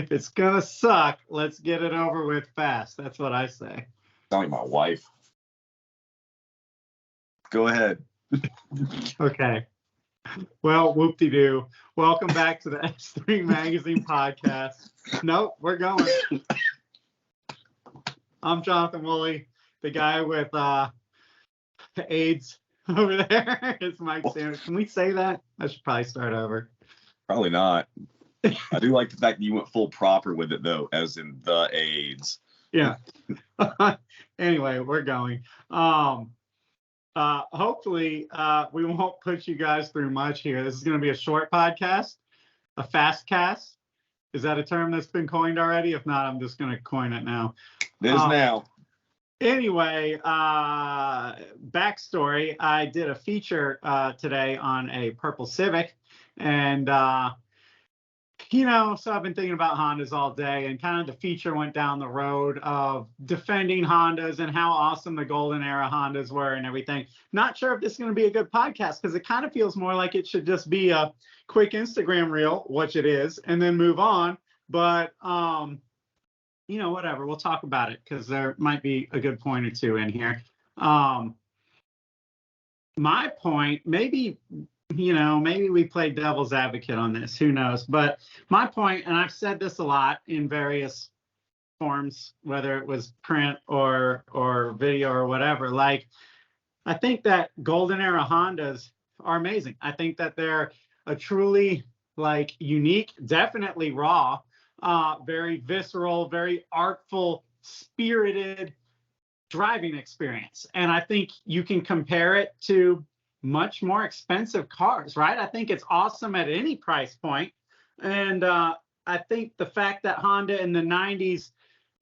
if it's gonna suck, let's get it over with fast. That's what I say. Sound like my wife. Go ahead. Okay. Well, whoop-de-doo. Welcome back to the S3 Magazine podcast. Nope, we're going. I'm Jonathan Woolley, the guy with AIDS over there. It's Mike Sanders. Can we say that? I should probably start over. Probably not. I do like the fact that you went full proper with it, though, as in the AIDS. Yeah. Anyway, we're going. Hopefully, we won't put you guys through much here. This is going to be a short podcast, a fast cast. Is that a term that's been coined already? If not, I'm just going to coin it now. It is now. Anyway, backstory. I did a feature today on a purple Civic, and so I've been thinking about Hondas all day, and kind of the feature went down the road of defending Hondas and how awesome the golden era Hondas were and everything. Not sure if this is going to be a good podcast because it kind of feels more like it should just be a quick Instagram reel, which it is, and then move on. But, whatever, we'll talk about it because there might be a good point or two in here. My point, maybe we play devil's advocate on this, who knows? But my point, and I've said this a lot in various forms, whether it was print or video or whatever, like, I think that golden era Hondas are amazing. I think that they're a truly unique, definitely raw, very visceral, very artful, spirited driving experience. And I think you can compare it to much more expensive cars, right? I think it's awesome at any price point. And I think the fact that Honda in the 90s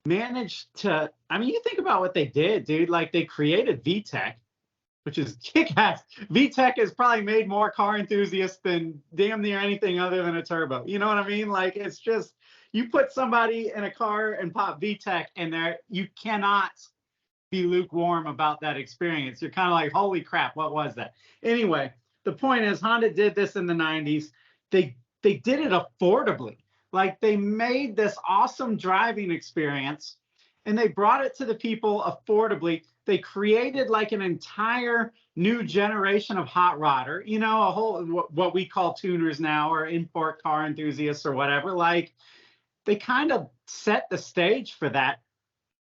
managed to, you think about what they did, dude. Like, they created VTEC, which is kick-ass. VTEC has probably made more car enthusiasts than damn near anything other than a turbo. You know what I mean? Like, it's just, you put somebody in a car and pop VTEC in there, you cannot be lukewarm about that experience. You're kind of like, holy crap, what was that? Anyway, the point is, Honda did this in the 90s. They did it affordably. Like, they made this awesome driving experience and they brought it to the people affordably. They created like an entire new generation of hot rodder, a whole, what we call tuners now, or import car enthusiasts or whatever. Like, they kind of set the stage for that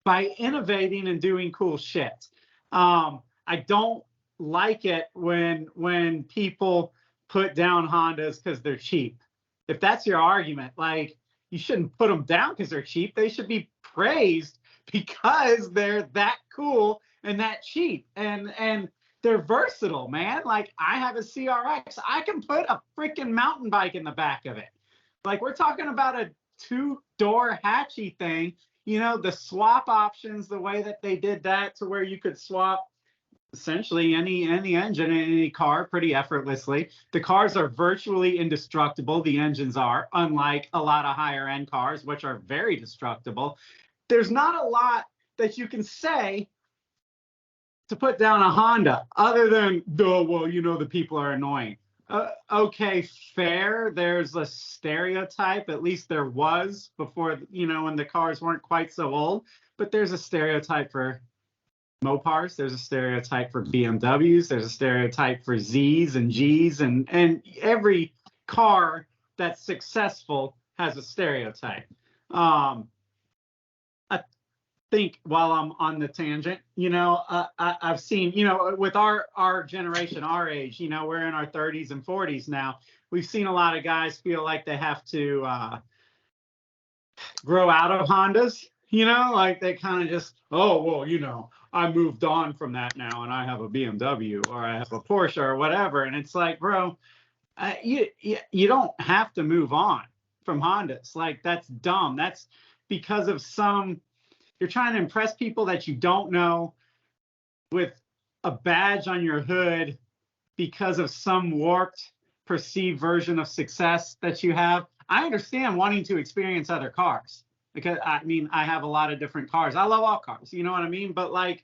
by innovating and doing cool shit. I don't like it when people put down Hondas because they're cheap. If that's your argument, like, you shouldn't put them down because they're cheap. They should be praised because they're that cool and that cheap. And they're versatile, man. Like, I have a CRX. I can put a freaking mountain bike in the back of it. Like, we're talking about a 2-door hatchy thing. The swap options, the way that they did that to where you could swap essentially any engine in any car pretty effortlessly. The cars are virtually indestructible. The engines are, unlike a lot of higher end cars, which are very destructible. There's not a lot that you can say to put down a Honda other than, the people are annoying. Okay, fair. There's a stereotype, at least there was before, when the cars weren't quite so old, but there's a stereotype for Mopars. There's a stereotype for BMWs. There's a stereotype for Zs and Gs, and every car that's successful has a stereotype. I think, while I'm on the tangent, I've seen, with our generation, our age, we're in our 30s and 40s now. We've seen a lot of guys feel like they have to grow out of Hondas, like they kind of just, I moved on from that now and I have a BMW or I have a Porsche or whatever. And it's like, bro, you don't have to move on from Hondas. Like, that's dumb. That's because of you're trying to impress people that you don't know with a badge on your hood because of some warped perceived version of success that you have. I understand wanting to experience other cars because I have a lot of different cars. I love all cars, you know what I mean? But like,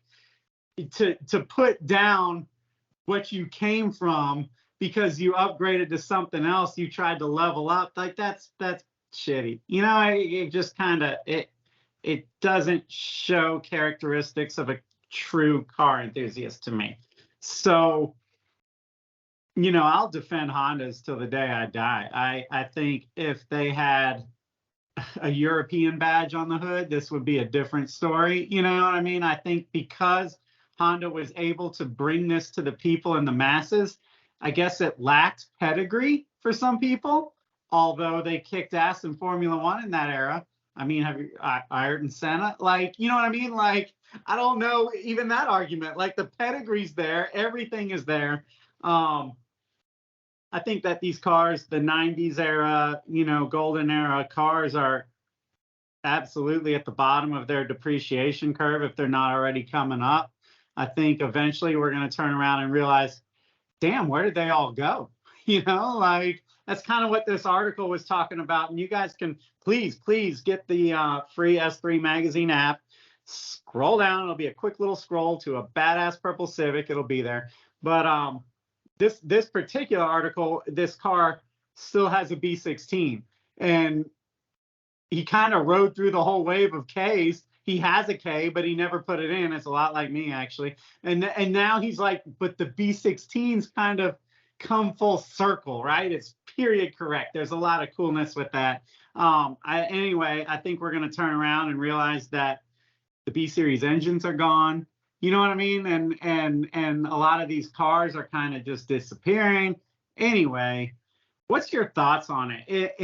to put down what you came from because you upgraded to something else, you tried to level up, like that's shitty. You know, it just kind of it doesn't show characteristics of a true car enthusiast to me. So, you know, I'll defend Hondas till the day I die. I think if they had a European badge on the hood, this would be a different story. You know what I mean? I think because Honda was able to bring this to the people and the masses, I guess it lacked pedigree for some people, although they kicked ass in Formula One in that era. I mean, have you Ayrton Senna? Like, you know what I mean? Like, I don't know even that argument. Like, the pedigree's there, everything is there. I think that these cars, the 90s era, you know, golden era cars are absolutely at the bottom of their depreciation curve if they're not already coming up. I think eventually we're going to turn around and realize, damn, where did they all go? You know, like that's kind of what this article was talking about. And you guys can please get the free S3 magazine app. Scroll down. It'll be a quick little scroll to a badass purple Civic. It'll be there. But this particular article, this car still has a B16, and he kind of rode through the whole wave of Ks. He has a K, but he never put it in. It's a lot like me, actually. And now he's like, but the B16's kind of come full circle, right? It's period correct. There's a lot of coolness with that. Anyway, I think we're going to turn around and realize that the B series engines are gone. You know what I mean? And a lot of these cars are kind of just disappearing. Anyway, what's your thoughts on it?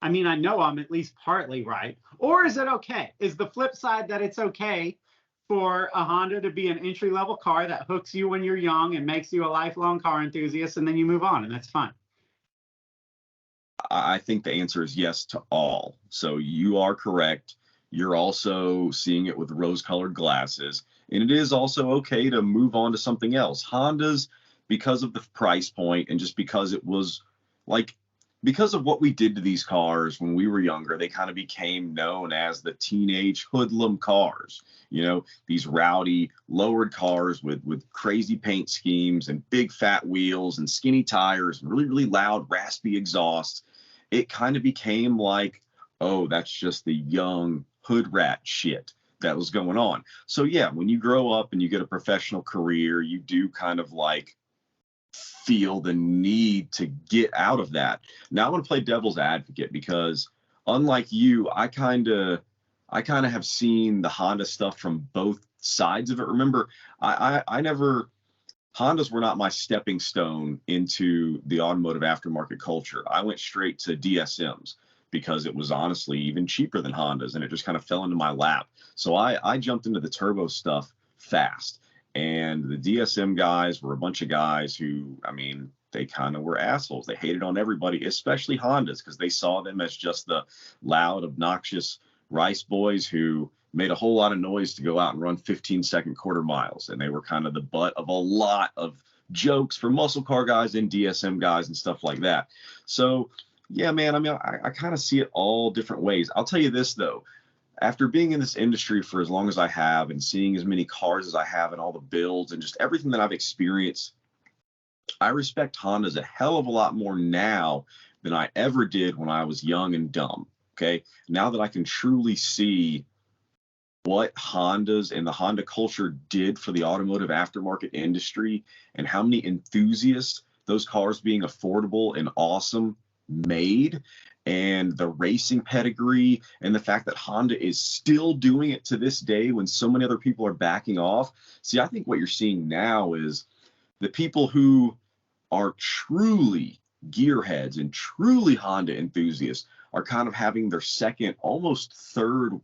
I mean, I know I'm at least partly right. Or is it okay? Is the flip side that it's okay for a Honda to be an entry-level car that hooks you when you're young and makes you a lifelong car enthusiast, and then you move on, and that's fine? I think the answer is yes to all. So you are correct. You're also seeing it with rose-colored glasses. And it is also okay to move on to something else. Hondas, because of the price point and just because it was like, because of what we did to these cars when we were younger, they kind of became known as the teenage hoodlum cars. You know, these rowdy, lowered cars with crazy paint schemes and big fat wheels and skinny tires and really, really loud, raspy exhausts. It kind of became like, oh, that's just the young hood rat shit that was going on. So yeah, when you grow up and you get a professional career, you do kind of like feel the need to get out of that. Now I want to play devil's advocate because unlike you, I kind of have seen the Honda stuff from both sides of it. Remember, I never, Hondas were not my stepping stone into the automotive aftermarket culture. I went straight to DSMs because it was honestly even cheaper than Hondas, and it just kind of fell into my lap. So I jumped into the turbo stuff fast. And the DSM guys were a bunch of guys who, I mean, they kind of were assholes. They hated on everybody, especially Hondas, because they saw them as just the loud, obnoxious rice boys who made a whole lot of noise to go out and run 15-second quarter miles. And they were kind of the butt of a lot of jokes for muscle car guys and DSM guys and stuff like that. So, yeah, man, I mean, I kind of see it all different ways. I'll tell you this, though. After being in this industry for as long as I have and seeing as many cars as I have and all the builds and just everything that I've experienced, I respect Hondas a hell of a lot more now than I ever did when I was young and dumb. Okay. Now that I can truly see what Hondas and the Honda culture did for the automotive aftermarket industry and how many enthusiasts those cars being affordable and awesome made, and the racing pedigree and the fact that Honda is still doing it to this day when so many other people are backing off. See, I think what you're seeing now is the people who are truly gearheads and truly Honda enthusiasts are kind of having their second, almost third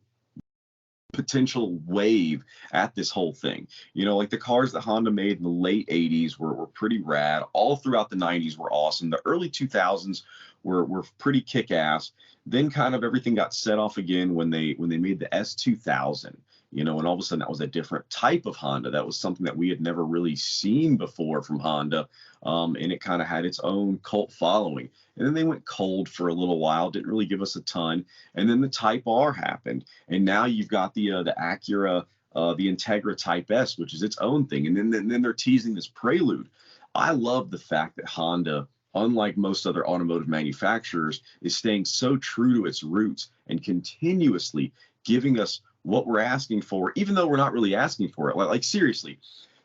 potential wave at this whole thing. You know, like the cars that Honda made in the late 80s were pretty rad. All throughout the 90s were awesome. The early 2000s were pretty kick-ass. Then kind of everything got set off again when they made the S2000. You know, and all of a sudden that was a different type of Honda. That was something that we had never really seen before from Honda. And it kind of had its own cult following. And then they went cold for a little while, didn't really give us a ton. And then the Type R happened. And now you've got the Acura, the Integra Type S, which is its own thing. And then they're teasing this Prelude. I love the fact that Honda unlike most other automotive manufacturers, is staying so true to its roots and continuously giving us what we're asking for, even though we're not really asking for it. Like seriously,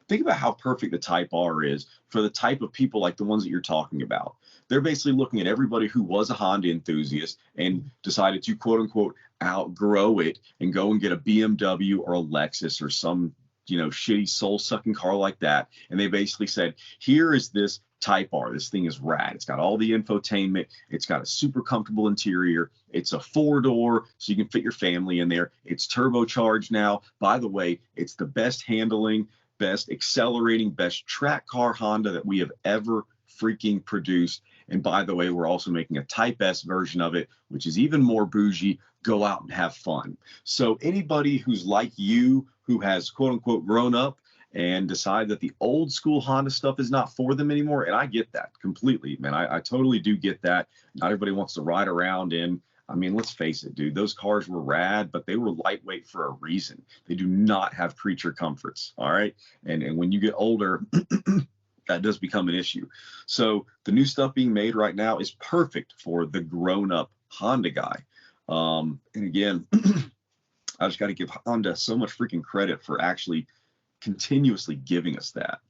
think about how perfect the Type R is for the type of people like the ones that you're talking about. They're basically looking at everybody who was a Honda enthusiast and decided to quote unquote outgrow it and go and get a BMW or a Lexus or some, shitty soul sucking car like that. And they basically said, here is this Type R. This thing is rad. It's got all the infotainment. It's got a super comfortable interior. It's a 4-door, so you can fit your family in there. It's turbocharged now. By the way, it's the best handling, best accelerating, best track car Honda that we have ever freaking produced. And by the way, we're also making a Type S version of it, which is even more bougie. Go out and have fun. So anybody who's like you, who has quote unquote grown up and decide that the old school Honda stuff is not for them anymore, and I get that completely, man. I totally do get that. Not everybody wants to ride around in. I mean, let's face it, dude, those cars were rad, but they were lightweight for a reason. They do not have creature comforts, all right? And when you get older, that does become an issue. So the new stuff being made right now is perfect for the grown-up Honda guy. And again, I just got to give Honda so much freaking credit for actually continuously giving us that.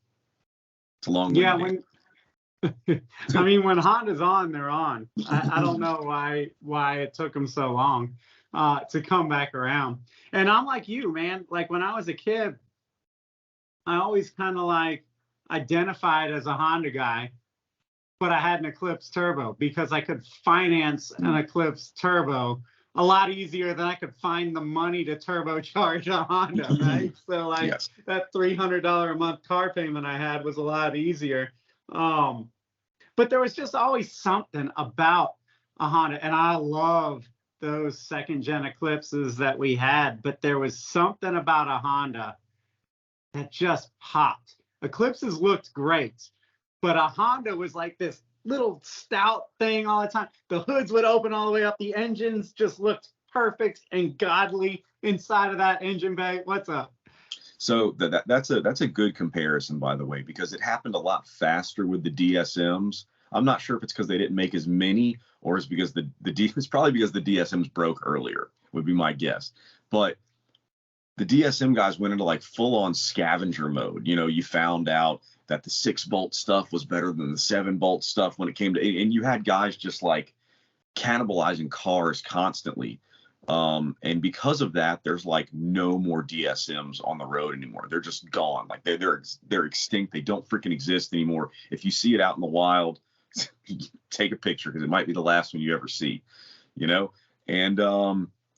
It's a long way. Yeah, I mean, when Honda's on, they're on. I don't know why it took them so long to come back around. And I'm like you, man. Like when I was a kid, I always kind of like identified as a Honda guy, but I had an Eclipse Turbo because I could finance an Eclipse Turbo a lot easier than I could find the money to turbocharge a Honda, right? So like Yes. that $300 a month car payment I had was a lot easier. But there was just always something about a Honda, and I love those second-gen Eclipses that we had, but there was something about a Honda that just popped. Eclipses looked great, but a Honda was like this little stout thing all the time. The hoods would open all the way up. The engines just looked perfect and godly inside of that engine bay. What's up? So that's a good comparison, by the way, because it happened a lot faster with the DSMs. I'm not sure if it's because they didn't make as many, or it's because it's probably because the DSMs broke earlier, would be my guess. But the DSM guys went into like full-on scavenger mode. You found out that the 6-bolt stuff was better than the 7-bolt stuff when it came to, and you had guys just like cannibalizing cars constantly. And because of that, there's like no more DSMs on the road anymore. They're just gone. Like they're extinct. They don't freaking exist anymore. If you see it out in the wild, take a picture because it might be the last one you ever see, And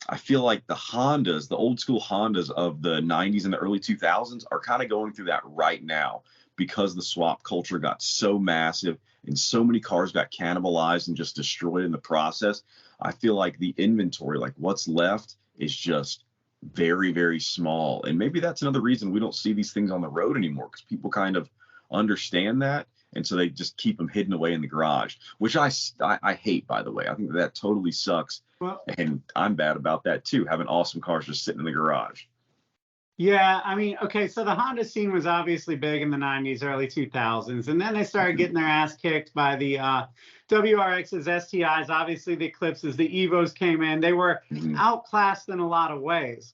I feel like the Hondas, the old school Hondas of the 90s and the early 2000s are kind of going through that right now because the swap culture got so massive and so many cars got cannibalized and just destroyed in the process. I feel like the inventory, like what's left, is just very, very small. And maybe that's another reason we don't see these things on the road anymore, because people kind of understand that. And so they just keep them hidden away in the garage, which I hate, by the way. I think that totally sucks. Well, and I'm bad about that, too, having awesome cars just sitting in the garage. Yeah, I mean, okay, so the Honda scene was obviously big in the 90s, early 2000s, and then they started getting their ass kicked by the WRXs, STIs, obviously the Eclipses, the Evos came in. They were outclassed in a lot of ways,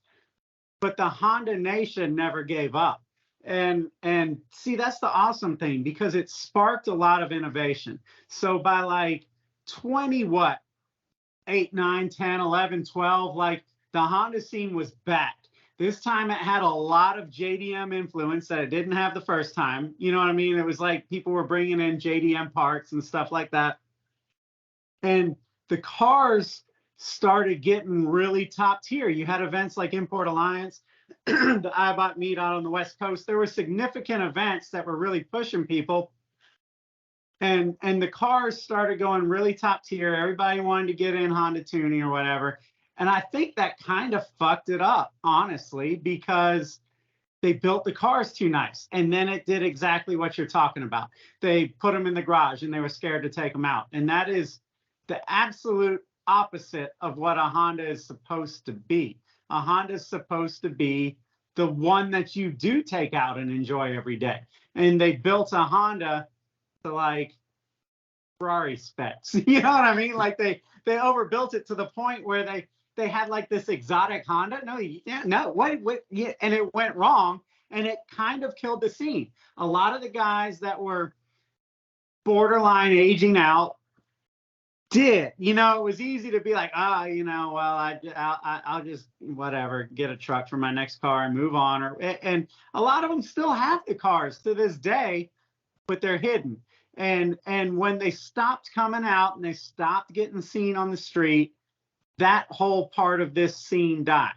but the Honda Nation never gave up. And see, that's the awesome thing, because it sparked a lot of innovation. So by like 8, 9, 10, 11, 12, like the Honda scene was back. This time it had a lot of JDM influence that it didn't have the first time. You know what I mean? It was like people were bringing in JDM parts and stuff like that. And the cars started getting really top tier. You had events like Import Alliance, the iBot meet out on the West Coast. There were significant events that were really pushing people. And the cars started going really top tier. Everybody wanted to get in Honda tuning or whatever. And I think that kind of fucked it up, honestly, because they built the cars too nice. And then it did exactly what you're talking about. They put them in the garage and they were scared to take them out. And that is the absolute opposite of what a Honda is supposed to be. A Honda is supposed to be the one that you do take out and enjoy every day. And they built a Honda to like Ferrari specs. You know what I mean? Like they overbuilt it to the point where they had like this exotic Honda. No, yeah, no, what, yeah, and it went wrong, and it kind of killed the scene. A lot of the guys that were borderline aging out did. You know, it was easy to be like, you know, well, I'll just whatever, get a truck for my next car and move on. And a lot of them still have the cars to this day, but they're hidden. And when they stopped coming out and they stopped getting seen on the street, that whole part of this scene died.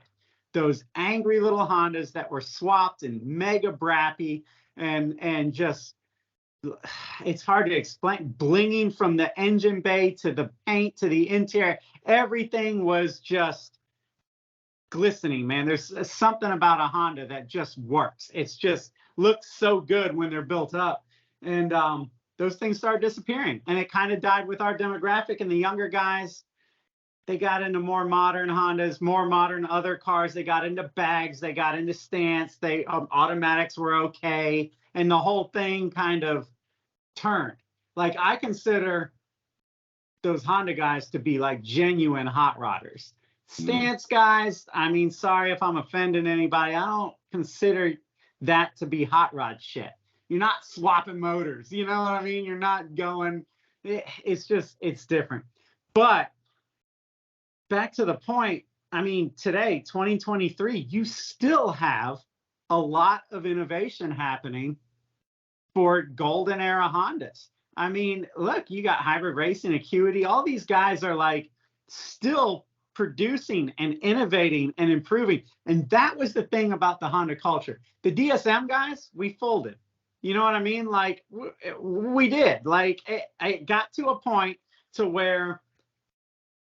Those angry little Hondas that were swapped and mega brappy and just, it's hard to explain, blinging from the engine bay to the paint to the interior. Everything was just glistening, man. There's something about a Honda that just works. It's just looks so good when they're built up. And those things started disappearing, and it kind of died with our demographic. And the younger guys, they got into more modern Hondas, more modern other cars. They got into bags, they got into stance, they automatics were okay, and the whole thing kind of turned. Like, I consider those Honda guys to be like genuine hot rodders. Stance guys, I mean, sorry if I'm offending anybody, I don't consider that to be hot rod shit. You're not swapping motors, you know what I mean? You're not going, it's just, it's different. But back to the point, I mean, today, 2023, you still have a lot of innovation happening for golden era Hondas. I mean, look, you got Hybrid Racing, Acuity, all these guys are like still producing and innovating and improving. And that was the thing about the Honda culture. The DSM guys, we folded. You know what I mean? Like, we did. Like, it got to a point to where,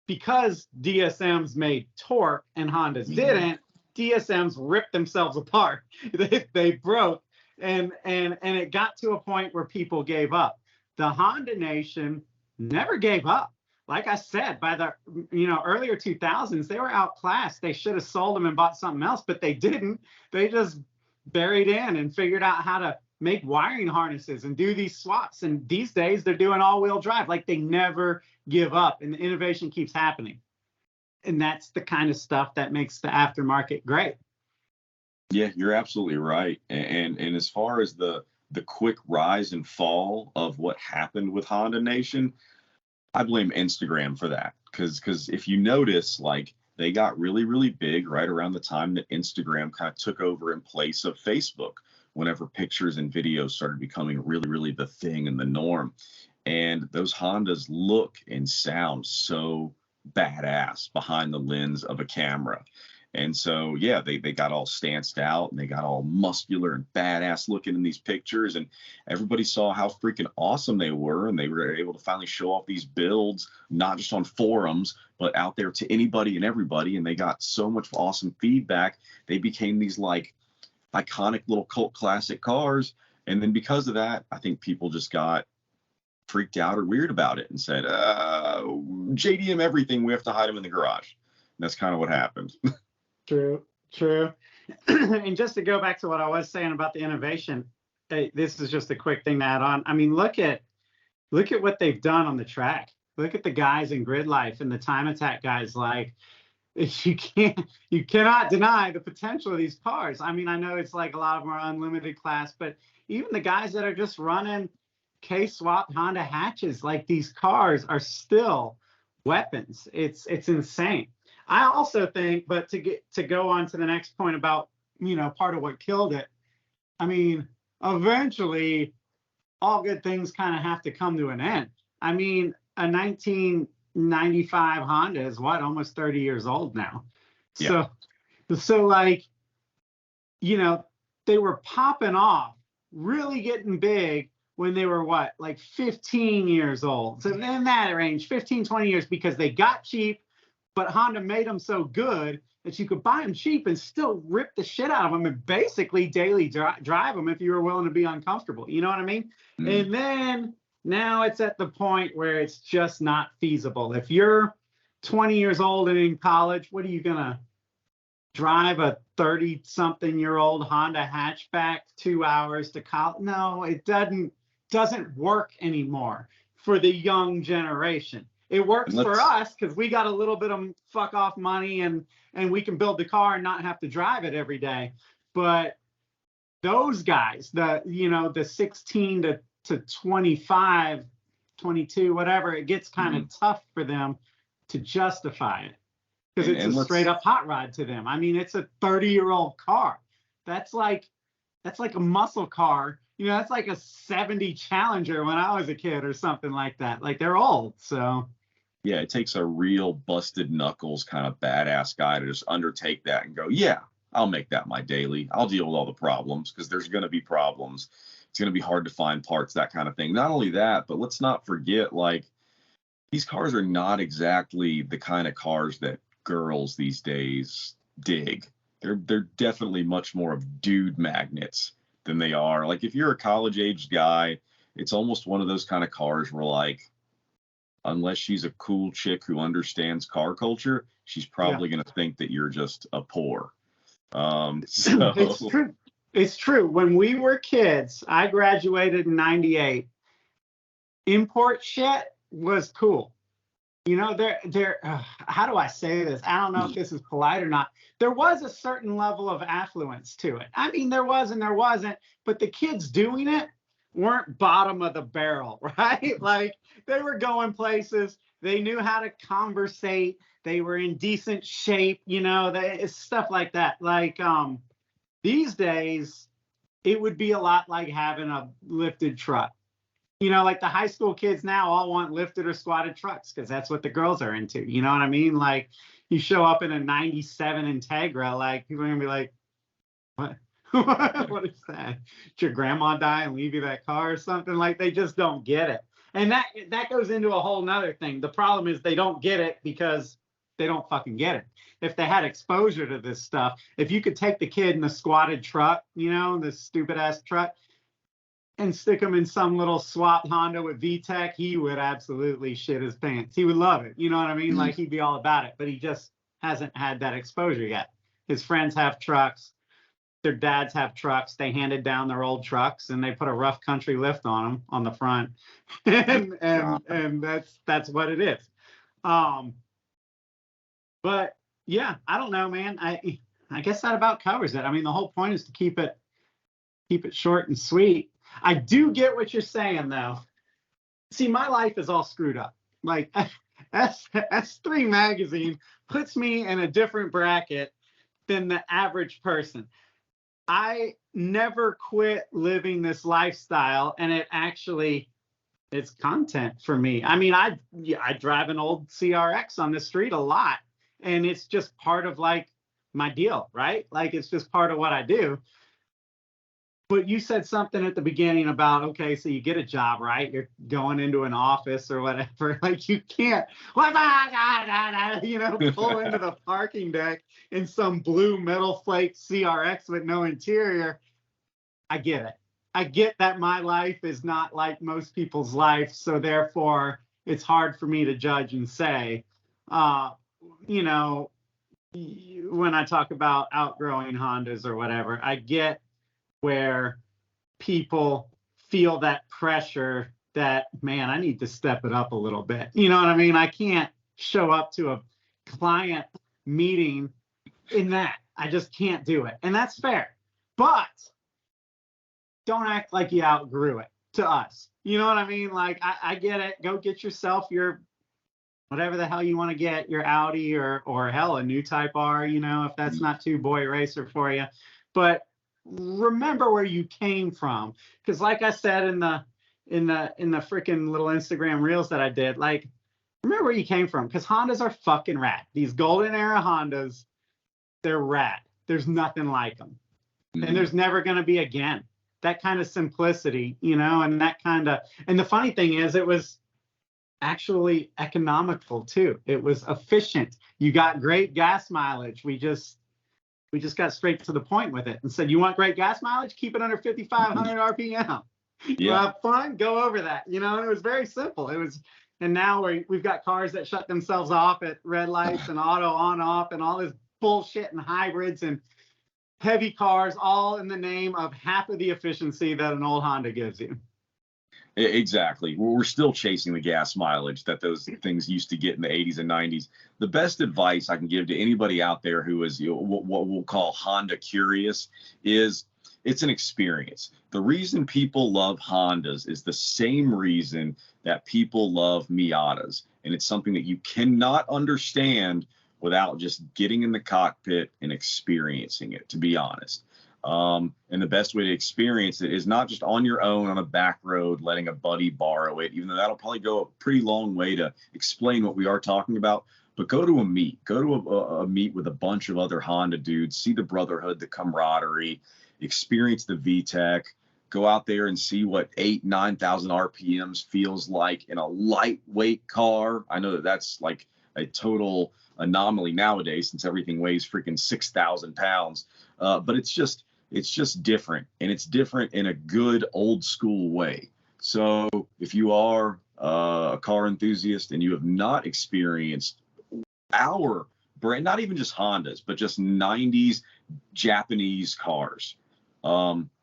because DSMs made torque and Hondas didn't, DSMs ripped themselves apart. They broke, and it got to a point where people gave up. The Honda Nation never gave up. Like I said, by the earlier 2000s, they were outclassed. They should have sold them and bought something else, but they didn't. They just buried in and figured out how to make wiring harnesses and do these swaps. And these days they're doing all-wheel drive. Like, they never give up, and the innovation keeps happening. And that's the kind of stuff that makes the aftermarket great. Yeah, you're absolutely right. And as far as the quick rise and fall of what happened with Honda Nation, I blame Instagram for that. Because if you notice, like, they got really, really big right around the time that Instagram kind of took over in place of Facebook, whenever pictures and videos started becoming really, really the thing and the norm. And those Hondas look and sound so badass behind the lens of a camera. And so, yeah, they got all stanced out and they got all muscular and badass looking in these pictures. And everybody saw how freaking awesome they were. And they were able to finally show off these builds, not just on forums, but out there to anybody and everybody. And they got so much awesome feedback. They became these like iconic little cult classic cars. And then because of that, I think people just got freaked out or weird about it and said, JDM everything, we have to hide them in the garage. And that's kind of what happened. True. And just to go back to what I was saying about the innovation, this is just a quick thing to add on. I mean, look at what they've done on the track. Look at the guys in Grid Life and the Time Attack guys. Like, you cannot deny the potential of these cars. I mean, I know it's like a lot of them are unlimited class, but even the guys that are just running K-swap Honda hatches, like, these cars are still weapons. It's insane. I also think, but to go on to the next point about, part of what killed it, I mean, eventually all good things kind of have to come to an end. I mean, a 1995 Honda is almost 30 years old now. Yeah. So like, they were popping off, really getting big when they were like 15 years old. So in that range, 15, 20 years, because they got cheap, but Honda made them so good that you could buy them cheap and still rip the shit out of them and basically daily drive them if you were willing to be uncomfortable. You know what I mean? And then now it's at the point where it's just not feasible. If you're 20 years old and in college, what are you going to drive a 30-something-year-old Honda hatchback 2 hours to college? No, it doesn't work anymore. for the young generation. It works for us because we got a little bit of fuck off money and we can build the car and not have to drive it every day. But those guys, the 16 to 25, 22, whatever, it gets kind of tough for them to justify it because it's a straight up hot rod to them. I mean, it's a 30-year-old car. That's like a muscle car. That's like a 70 Challenger when I was a kid or something like that. Like, they're old. So yeah, it takes a real busted knuckles kind of badass guy to just undertake that and go, yeah, I'll make that my daily. I'll deal with all the problems because there's going to be problems. It's going to be hard to find parts, that kind of thing. Not only that, but let's not forget, like, these cars are not exactly the kind of cars that girls these days dig. They're definitely much more of dude magnets than they are. Like, if you're a college-aged guy, it's almost one of those kind of cars where, like, unless she's a cool chick who understands car culture, she's probably going to think that you're just a poor. So it's true. It's true. When we were kids, I graduated in 98. Import shit was cool. How do I say this? I don't know if this is polite or not. There was a certain level of affluence to it. I mean, there was and there wasn't, but the kids doing it weren't bottom of the barrel, right? Like, they were going places. They knew how to conversate. They were in decent shape, stuff like that. Like, these days, it would be a lot like having a lifted truck. Like the high school kids now all want lifted or squatted trucks because that's what the girls are into. You know what I mean? Like, you show up in a 97 Integra, like, people are going to be like, what? What is that? Did your grandma die and leave you that car or something? Like, they just don't get it. And that goes into a whole nother thing. The problem is they don't get it because they don't fucking get it. If they had exposure to this stuff, if you could take the kid in the squatted truck, this stupid ass truck, and stick him in some little swapped Honda with VTEC, he would absolutely shit his pants. He would love it. You know what I mean? Like, he'd be all about it, but he just hasn't had that exposure yet. His friends have trucks. Their dads have trucks. They handed down their old trucks and they put a rough country lift on them on the front. and that's what it is. But yeah, I don't know, man. I guess that about covers it. I mean, the whole point is to keep it short and sweet. I do get what you're saying, though. See, my life is all screwed up. Like, S3 magazine puts me in a different bracket than the average person. I never quit living this lifestyle, and it's content for me. I mean, I drive an old CRX on the street a lot, and it's just part of, like, my deal, right? Like, it's just part of what I do. But you said something at the beginning about, okay, so you get a job, right? You're going into an office or whatever. Like, you can't, pull into the parking deck in some blue metal flake CRX with no interior. I get it. I get that my life is not like most people's life. So therefore, it's hard for me to judge and say, when I talk about outgrowing Hondas or whatever, I get where people feel that pressure that, man, I need to step it up a little bit. You know what I mean? I can't show up to a client meeting in that. I just can't do it. And that's fair. But don't act like you outgrew it to us. You know what I mean? Like, I get it. Go get yourself your whatever the hell you want to get, your Audi or hell, a new Type R, if that's not too boy racer for you. But remember where you came from, because like I said in the freaking little Instagram reels that I did, like, remember where you came from, because Hondas are fucking rad. These golden era Hondas, they're rad. There's nothing like them, and there's never going to be again. That kind of simplicity, and that kind of, and the funny thing is, it was actually economical too. It was efficient. You got great gas mileage. We just got straight to the point with it and said, you want great gas mileage? Keep it under 5,500 RPM. You have fun? Go over that. And it was very simple. And now we've got cars that shut themselves off at red lights and auto on off and all this bullshit and hybrids and heavy cars, all in the name of half of the efficiency that an old Honda gives you. Exactly. We're still chasing the gas mileage that those things used to get in the 80s and 90s. The best advice I can give to anybody out there who is, you know, what we'll call Honda curious is it's an experience. The reason people love Hondas is the same reason that people love Miatas. And it's something that you cannot understand without just getting in the cockpit and experiencing it, to be honest. And the best way to experience it is not just on your own on a back road, letting a buddy borrow it, even though that'll probably go a pretty long way to explain what we are talking about. But go to a meet, go to a meet with a bunch of other Honda dudes, see the brotherhood, the camaraderie, experience the VTEC, go out there and see what 9,000 RPMs feels like in a lightweight car. I know that that's like a total anomaly nowadays since everything weighs freaking 6,000 pounds. But it's just different, and it's different in a good old school way. So if you are a car enthusiast and you have not experienced our brand, not even just Hondas, but just 90s Japanese cars,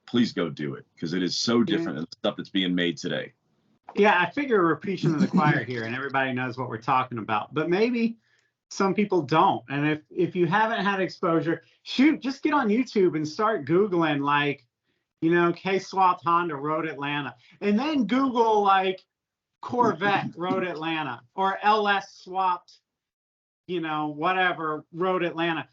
please go do it, because it is so different than the stuff that's being made today. Yeah, I figure we're preaching to the choir here and everybody knows what we're talking about, but maybe some people don't. And if you haven't had exposure, shoot, just get on YouTube and start Googling, like, you know, K-swapped Honda Road Atlanta, and then Google like Corvette Road Atlanta or LS swapped, you know, whatever Road Atlanta.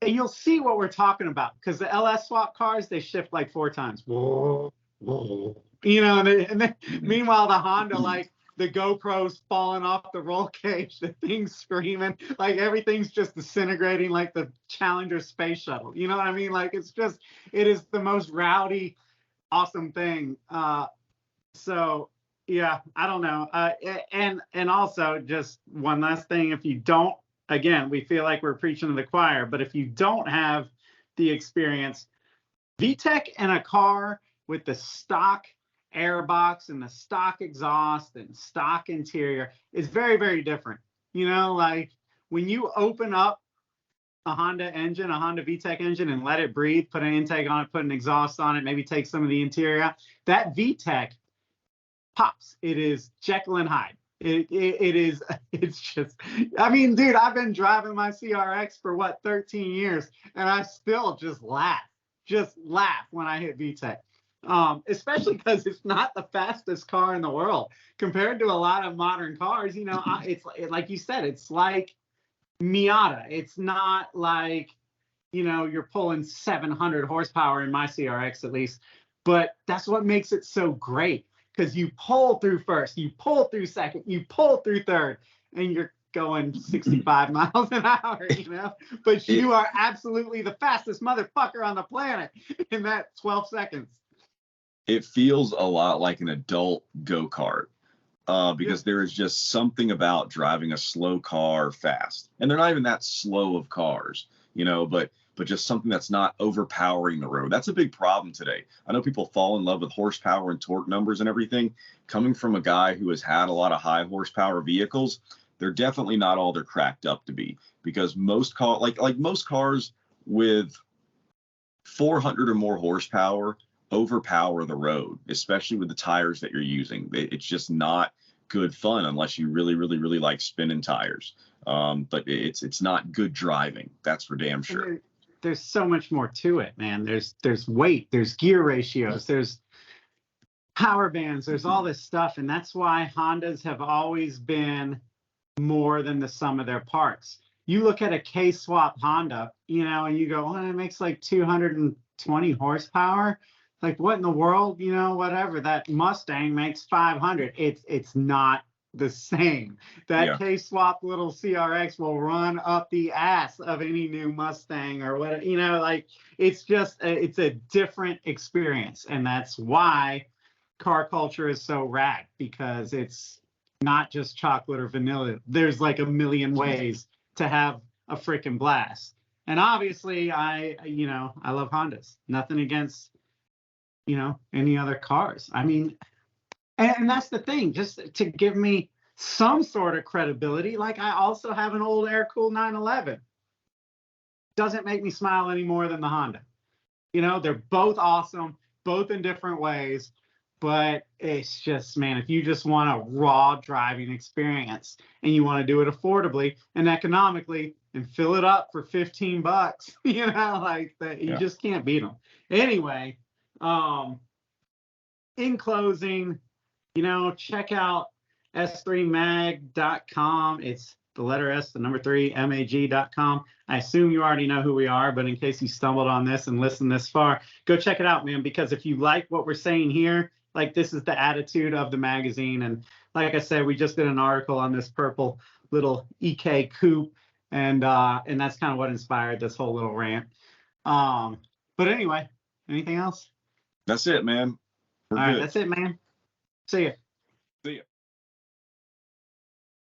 And you'll see what we're talking about, because the LS swap cars, they shift like 4 times. Whoa, whoa. You know, and then meanwhile, the Honda, like the GoPro's falling off the roll cage, the thing's screaming, like everything's just disintegrating like the Challenger space shuttle. You know what I mean? Like it is the most rowdy, awesome thing. So yeah, I don't know. And also just one last thing, if you don't, again, we feel like we're preaching to the choir, but if you don't have the experience, VTEC in a car with the stock airbox and the stock exhaust and stock interior is very, very different. You know, like when you open up a Honda engine, a Honda VTEC engine, and let it breathe, put an intake on it, put an exhaust on it, maybe take some of the interior out, that VTEC pops. It is Jekyll and Hyde. It's just, I mean, dude, I've been driving my CRX for what, 13 years, and I still just laugh when I hit VTEC. Especially because it's not the fastest car in the world compared to a lot of modern cars. You know, it's like you said, it's like Miata. It's not like, you know, you're pulling 700 horsepower in my CRX at least, but that's what makes it so great, because you pull through first, you pull through second, you pull through third, and you're going 65 miles an hour, you know, but you are absolutely the fastest motherfucker on the planet in that 12 seconds. It feels a lot like an adult go-kart, because there is just something about driving a slow car fast. And they're not even that slow of cars, you know, but just something that's not overpowering the road. That's a big problem today. I know people fall in love with horsepower and torque numbers and everything. Coming from a guy who has had a lot of high horsepower vehicles, they're definitely not all they're cracked up to be, because most most cars with 400 or more horsepower overpower the road, especially with the tires that you're using. It's just not good fun unless you really, really, really like spinning tires. But it's not good driving. That's for damn sure. There's so much more to it, man. There's weight, there's gear ratios, there's power bands, there's all this stuff. And that's why Hondas have always been more than the sum of their parts. You look at a K-swap Honda, you know, and you go, oh, it makes like 220 horsepower. Like, what in the world, you know, whatever. That Mustang makes 500. It's not the same. That K-swap little CRX will run up the ass of any new Mustang or what, you know, like it's just, it's a different experience. And that's why car culture is so rad, because it's not just chocolate or vanilla. There's like a million ways to have a freaking blast. And obviously I love Hondas. Nothing against, you know, any other cars. I mean, and that's the thing, just to give me some sort of credibility, like I also have an old air-cooled 911. Doesn't make me smile any more than the Honda. You know, they're both awesome, both in different ways. but it's just, man, if you just want a raw driving experience and you want to do it affordably and economically and fill it up for $15, you know, like that, you just can't beat them. Anyway, in closing, you know, check out s3mag.com. It's the letter S, the number 3, mag.com. I assume you already know who we are, but in case you stumbled on this and listened this far, go check it out, man, because if you like what we're saying here, like, this is the attitude of the magazine. And like I said, we just did an article on this purple little EK coupe, and that's kind of what inspired this whole little rant. But anyway, anything else? That's it, man. All right, that's it, man. See ya. See ya.